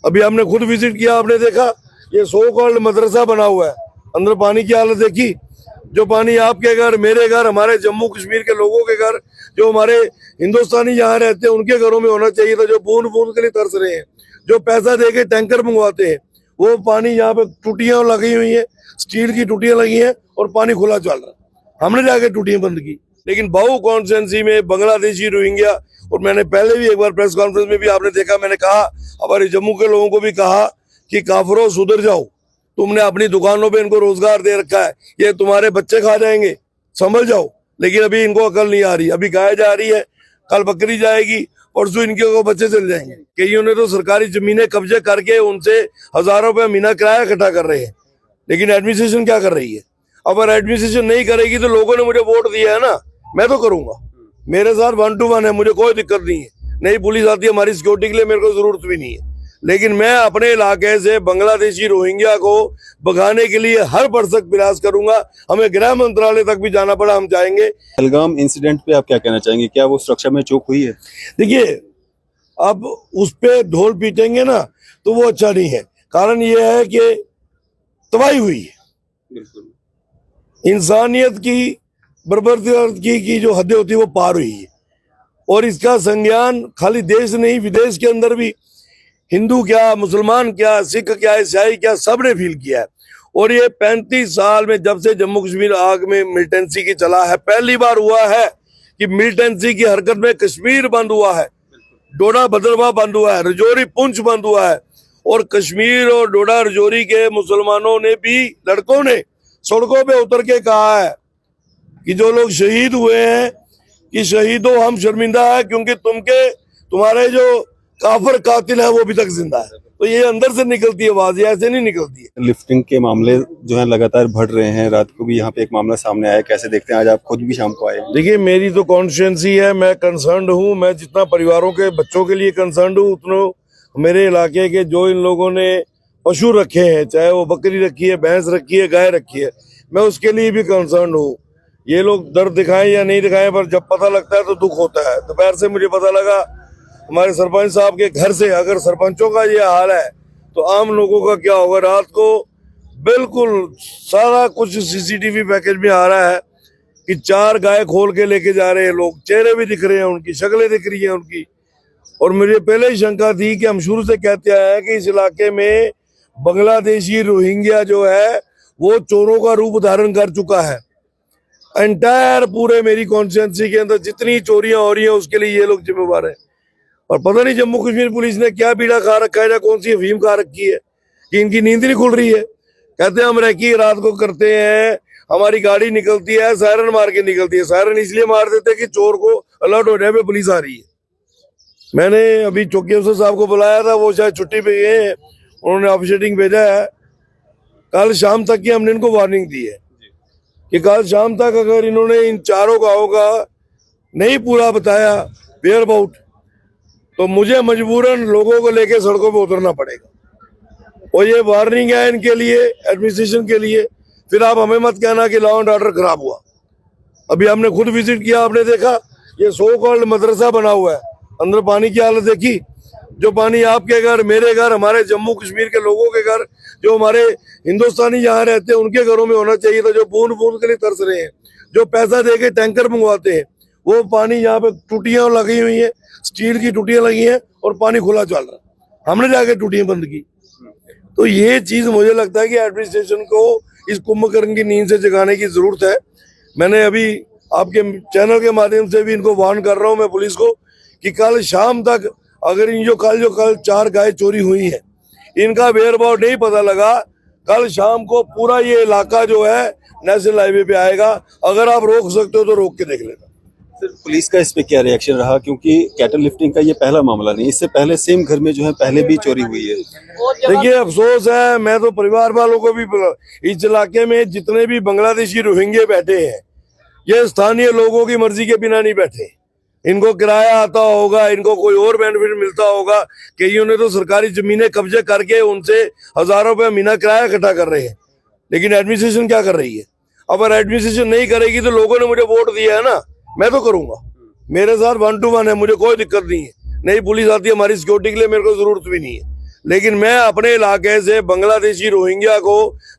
अभी हमने खुद विजिट किया, आपने देखा ये सो कॉल्ड मदरसा बना हुआ है, अंदर पानी की हालत देखी। जो पानी आपके घर, मेरे घर, हमारे जम्मू कश्मीर के लोगों के घर, जो हमारे हिंदुस्तानी यहाँ रहते हैं उनके घरों में होना चाहिए था, जो बूंद बूंद के लिए तरस रहे हैं, जो पैसा दे के टैंकर मंगवाते हैं, वो पानी यहाँ पे टूटियां लगी हुई है, स्टील की टूटियां लगी हैं और पानी खुला चल रहा है। हमने जाके टूटियां बंद की। लेकिन बहु कॉन्स्टिट्यूंसी में बांग्लादेशी रोहिंग्या, और मैंने पहले भी एक बार प्रेस कॉन्फ्रेंस में भी आपने देखा, मैंने कहा हमारे जम्मू के लोगों को भी कहा कि काफिरों सुधर जाओ, तुमने अपनी दुकानों पे इनको रोजगार दे रखा है, ये तुम्हारे बच्चे खा जाएंगे, समझ जाओ। लेकिन अभी इनको अकल नहीं आ रही, अभी गाय जा रही है, कल बकरी जाएगी, परसों इनके को बच्चे चल जाएंगे। कईयों ने तो सरकारी जमीनें कब्जे करके उनसे हजारों रुपया महीना किराया इकट्ठा कर रहे हैं। लेकिन एडमिनिस्ट्रेशन क्या कर रही है? अगर एडमिनिस्ट्रेशन नहीं करेगी तो लोगों ने मुझे वोट दिया है ना, मैं तो करूंगा। मेरे साथ 1 to 1 है, मुझे कोई दिक्कत नहीं है। नई पुलिस आती है हमारी सिक्योरिटी के लिए, मेरे को जरूरत भी नहीं है। लेकिन मैं अपने इलाके से बांग्लादेशी रोहिंग्या को भगाने के लिए हर भरसक प्रयास करूंगा। हमें गृह मंत्रालय तक भी जाना पड़ा, हम जाएंगे। पहलगाम इंसिडेंट पे आप क्या कहना चाहेंगे? क्या वो सुरक्षा में चूक हुई है? देखिए, अब उस पे ढोल पीटेंगे ना तो वो अच्छा नहीं है। कारण ये है कि तबाही हुई है, इंसानियत की, बर्बरती की जो हदें होती है वो पार हुई है। और इसका संज्ञान खाली देश नहीं, विदेश के अंदर भी हिंदू क्या, मुसलमान क्या, सिख क्या, ईसाई क्या, सब ने फील किया है। और ये 35 साल में जब से जम्मू कश्मीर आग में मिलिटेंसी की चला है, पहली बार हुआ है कि मिलिटेंसी की हरकत में कश्मीर बंद हुआ है, डोडा भद्रवाह बंद हुआ है, रजौरी पुंछ बंद हुआ है। और कश्मीर और डोडा रजौरी के मुसलमानों ने भी, लड़कों ने सड़कों पे उतर के कहा है कि जो लोग शहीद हुए हैं कि शहीदों हम शर्मिंदा है, क्योंकि तुम्हारे जो काफिर कातिल है वो अभी तक जिंदा है। तो ये अंदर से निकलती है आवाज, ऐसे नहीं निकलती है। लिफ्टिंग के मामले जो है लगातार बढ़ रहे हैं। रात को भी यहाँ पे एक मामला सामने आया, कैसे देखते हैं? आज आप खुद भी शाम को आए। देखिए, मेरी तो कॉन्स्टिट्यूंसी है, मैं कंसर्न्ड हूँ। मैं जितना परिवारों के बच्चों के लिए कंसर्न्ड हूँ, उतना मेरे इलाके के जो इन लोगों ने पशु रखे हैं, चाहे वो बकरी रखी है, भैंस रखी है, गाय रखी है, मैं उसके लिए भी कंसर्न हूँ। ये लोग दर्द दिखाएं या नहीं दिखाएं, पर जब पता लगता है तो दुख होता है। दोपहर से मुझे पता लगा हमारे सरपंच साहब के घर से, अगर सरपंचों का ये हाल है तो आम लोगों का क्या होगा। रात को बिल्कुल सारा कुछ सीसीटीवी पैकेज में आ रहा है कि 4 गाय खोल के लेके जा रहे हैं लोग, चेहरे भी दिख रहे हैं उनकी, शक्लें दिख रही हैं उनकी। और मुझे पहले ही शंका थी कि हम शुरू से कहते आए हैं कि इस इलाके में बांग्लादेशी रोहिंग्या जो है वो चोरों का रूप धारण कर चुका है। एंटायर पूरे मेरी कॉन्स्टिट्यूंसी के अंदर जितनी चोरियां हो रही हैं उसके लिए ये लोग जिम्मेवार हैं। और पता नहीं जम्मू कश्मीर पुलिस ने क्या बीड़ा खा रखा है या कौन सी अफीम खा रखी है कि इनकी नींद नहीं खुल रही है। कहते हैं हम रेकी रात को करते हैं, हमारी गाड़ी निकलती है, सायरन मार के निकलती है। सायरन इसलिए मार देते हैं कि चोर को अलर्ट हो जाए पुलिस आ रही है। मैंने अभी चौकी अफसर साहब को बुलाया था, वो शायद छुट्टी पे गए हैं, उन्होंने ऑफिशिएटिंग भेजा है। कल शाम तक की हमने इनको वार्निंग दी है कि कल शाम तक अगर इन्होंने इन चारों गाँवों का नहीं पूरा बताया वेयर अबाउट, तो मुझे मजबूरन लोगों को लेके सड़कों पे उतरना पड़ेगा। और ये वार्निंग है इनके लिए, एडमिनिस्ट्रेशन के लिए। फिर आप हमें मत कहना कि लॉ एंड ऑर्डर खराब हुआ। अभी हमने खुद विजिट किया, आपने देखा ये सो कॉल्ड मदरसा बना हुआ है, अंदर पानी की हालत देखी। जो पानी आपके घर, मेरे घर, हमारे जम्मू कश्मीर के लोगों के घर, जो हमारे हिंदुस्तानी यहाँ रहते हैं उनके घरों में होना चाहिए था, जो बूंद बूंद के लिए तरस रहे हैं, जो पैसा दे के टैंकर मंगवाते हैं, वो पानी यहाँ पे टूटियां लगी हुई हैं, स्टील की टूटियां लगी हैं और पानी खुला चल रहा है। हमने जाके टूटियां बंद की। तो ये चीज मुझे लगता है कि एडमिनिस्ट्रेशन को इस कुंभकर्ण की नींद से जगाने की जरूरत है। मैंने अभी आपके चैनल के माध्यम से भी इनको वार्न कर रहा हूँ मैं पुलिस को कि कल शाम तक अगर इन जो कल 4 गाय चोरी हुई है, इनका वेयर अबाउट नहीं पता लगा, कल शाम को पूरा ये इलाका जो है नेशनल हाईवे पे आएगा। अगर आप रोक सकते हो तो रोक के देख लेना। पुलिस का इस पे क्या रिएक्शन रहा? क्योंकि कैटल लिफ्टिंग का ये पहला मामला नहीं, इससे पहले सेम घर में जो है पहले भी चोरी हुई है। देखिए, अफसोस है, मैं तो परिवार वालों को भी, इस इलाके में जितने भी बांग्लादेशी रोहिंग्या बैठे हैं, ये स्थानीय लोगों की मर्जी के बिना नहीं बैठे। इनको किराया आता होगा, इनको कोई और बेनिफिट मिलता होगा। कईयों ने तो सरकारी जमीनें कब्जे करके उनसे हजारों रुपया महीना किराया इकट्ठा कर रहे हैं। लेकिन एडमिनिस्ट्रेशन क्या कर रही है? अगर एडमिनिस्ट्रेशन नहीं करेगी तो लोगों ने मुझे वोट दिया है ना, मैं तो करूंगा। मेरे साथ 1 to 1 है, मुझे कोई दिक्कत नहीं है। नई पुलिस आती है हमारी सिक्योरिटी के लिए, मेरे को जरूरत भी नहीं है। लेकिन मैं अपने इलाके से बांग्लादेशी रोहिंग्या को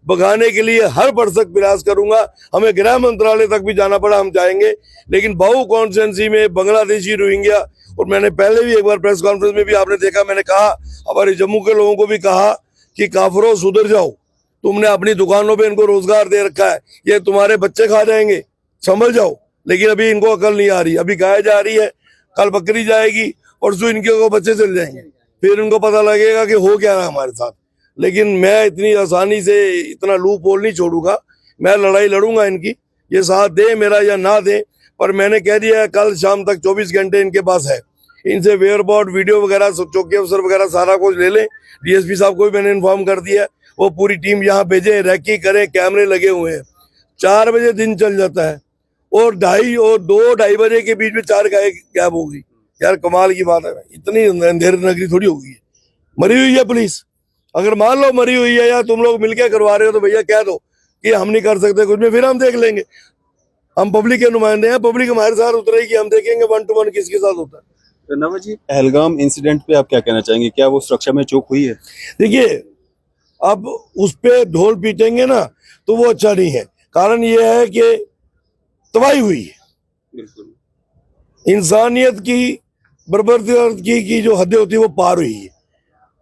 भगाने के लिए हर भरसक प्रयास करूंगा। हमें गृह मंत्रालय तक भी जाना पड़ा हम जाएंगे, लेकिन बहु कॉन्स्टिट्यूंसी में बांग्लादेशी रोहिंग्या, और मैंने पहले भी एक बार प्रेस कॉन्फ्रेंस में भी आपने देखा, मैंने कहा हमारे जम्मू के लोगों को भी कहा कि काफिरों सुधर जाओ, तुमने अपनी दुकानों पे इनको रोजगार दे रखा है, ये तुम्हारे बच्चे खा जाएंगे, संभल जाओ। लेकिन अभी इनको अकल नहीं आ रही। अभी गाय जा रही है, कल बकरी जाएगी, परसों इनके को बच्चे चल जाएंगे, फिर इनको पता लगेगा कि हो क्या रहा है हमारे साथ। लेकिन मैं इतनी आसानी से इतना लूप होल नहीं छोड़ूंगा, मैं लड़ाई लड़ूंगा इनकी, ये साथ दे मेरा या ना दे। पर मैंने कह दिया है कल शाम तक 24 घंटे इनके पास है, इनसे वेयर बोर्ड वीडियो वगैरह चौकी अफसर वगैरह सारा कुछ ले लें। डीएसपी साहब को भी मैंने इन्फॉर्म कर दिया है, वो पूरी टीम यहाँ भेजे, रैकी करें, कैमरे लगे हुए हैं। 4 बजे दिन चल जाता है और 2-2:30 बजे के बीच में 4 गाय गायब हो गई। यार कमाल की बात है, इतनी अंधेरी नगरी थोड़ी हो गई है। मरी हुई है पुलिस, अगर मान लो मरी हुई है या तुम लोग मिलके करवा रहे हो तो भैया कह दो कि हम नहीं कर सकते कुछ में, फिर हम देख लेंगे। हम पब्लिक के नुमाइंदे हैं, पब्लिक हमारे साथ उतरेगी, हम देखेंगे 1 to 1 किसके साथ होता है। रंधावा जी, पहलगाम इंसिडेंट पे आप क्या कहना चाहेंगे? क्या वो सुरक्षा में चूक हुई है? देखिए, अब उस पे ढोल पीटेंगे ना तो वो अच्छा नहीं है। कारण ये है कि तबाही हुई है, बिल्कुल इंसानियत की बर्बरती की जो हदें होती है वो पार हुई है।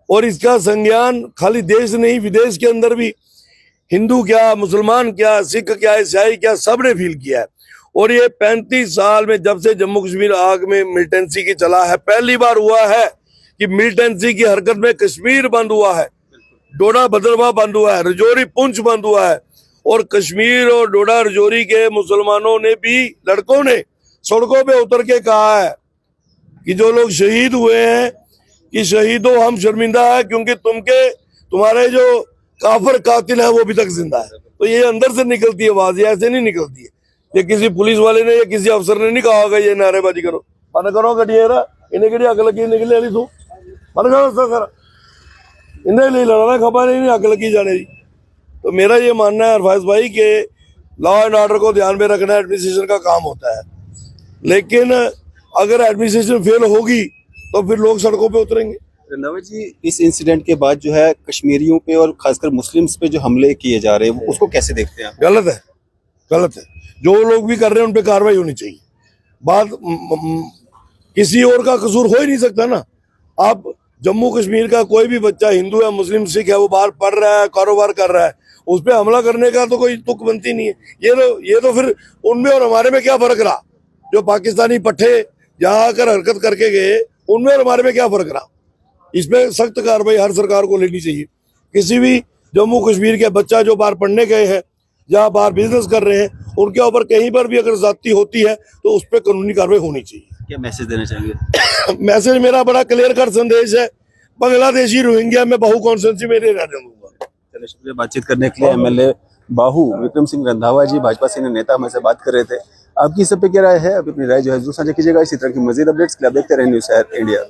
और इसका संज्ञान खाली देश नहीं, विदेश के अंदर भी हिंदू क्या, मुसलमान क्या, सिख क्या, ईसाई क्या, सबने फील किया है। और ये 35 साल में जब से जम्मू कश्मीर आग में मिलिटेंसी की चला है, पहली बार हुआ है कि मिलिटेंसी की हरकत में कश्मीर बंद हुआ है, डोडा भद्रवाह बंद हुआ है, रजौरी पुंछ बंद हुआ है। और कश्मीर और डोडा रजौरी के मुसलमानों ने भी, लड़कों ने सड़कों पे उतर के कहा है कि जो लोग शहीद हुए हैं कि शहीदों हम शर्मिंदा है, क्योंकि तुम्हारे जो काफिर कातिल है वो अभी तक जिंदा है। तो ये अंदर से निकलती है आवाज, ऐसे नहीं निकलती है। ये किसी पुलिस वाले ने या किसी अफसर ने नहीं कहा होगा ये नारेबाजी करो, मन करो गटिएरा इन्हें कड़ी अग लगी निकले अली तू मन करो सर इन्हें लिए लड़ना खबर नहीं अग लगी जाने दी। तो मेरा ये मानना है अरफाज भाई कि लॉ एंड ऑर्डर को ध्यान में रखना एडमिनिस्ट्रेशन का काम होता है, लेकिन अगर एडमिनिस्ट्रेशन फेल होगी तो फिर लोग सड़कों पे उतरेंगे। रंधावा जी, इस इंसिडेंट के बाद जो है कश्मीरियों पे और खासकर मुस्लिम्स पे जो हमले किए जा रहे हैं उसको कैसे देखते हैं आप? गलत है, गलत है। जो लोग भी कर रहे हैं उन पे कार्रवाई होनी चाहिए। बात किसी और का कसूर हो ही नहीं सकता ना। आप जम्मू कश्मीर का कोई भी बच्चा, हिंदू है, मुस्लिम, सिख है, वो बाहर पढ़ रहा है, कारोबार कर रहा है, उस पर हमला करने का तो कोई तुक बनती नहीं है। ये तो फिर उनमें और हमारे में क्या फर्क रहा? जो पाकिस्तानी पट्टे यहाँ आकर हरकत करके गए, उनमें और हमारे में क्या फर्क रहा? इसमें सख्त कार्रवाई हर सरकार को लेनी चाहिए। किसी भी जम्मू कश्मीर के बच्चा जो बाहर पढ़ने गए हैं या बाहर बिजनेस कर रहे हैं, उनके ऊपर कहीं पर भी अगर ज्यादती होती है तो उस पर कानूनी कार्रवाई होनी चाहिए। क्या मैसेज देना चाहेंगे? मैसेज मेरा बड़ा क्लियर कट संदेश है, बांग्लादेशी रोहिंग्या में बहु कॉन्स्टिट्यूंसी में रहने दूंगा। चलिए, शुक्रिया बातचीत करने के लिए। एमएलए बाहू विक्रम सिंह रंधावा जी, भाजपा सीनियर नेता, हमारे से बात कर रहे थे। आपकी सब पे क्या राय है? अभी अपनी राय जो है जरूर साझा कीजिएगा। इसी तरह की मजीद अपडेट्स के लिए आप देखते रहें न्यूज़ शहर इंडिया।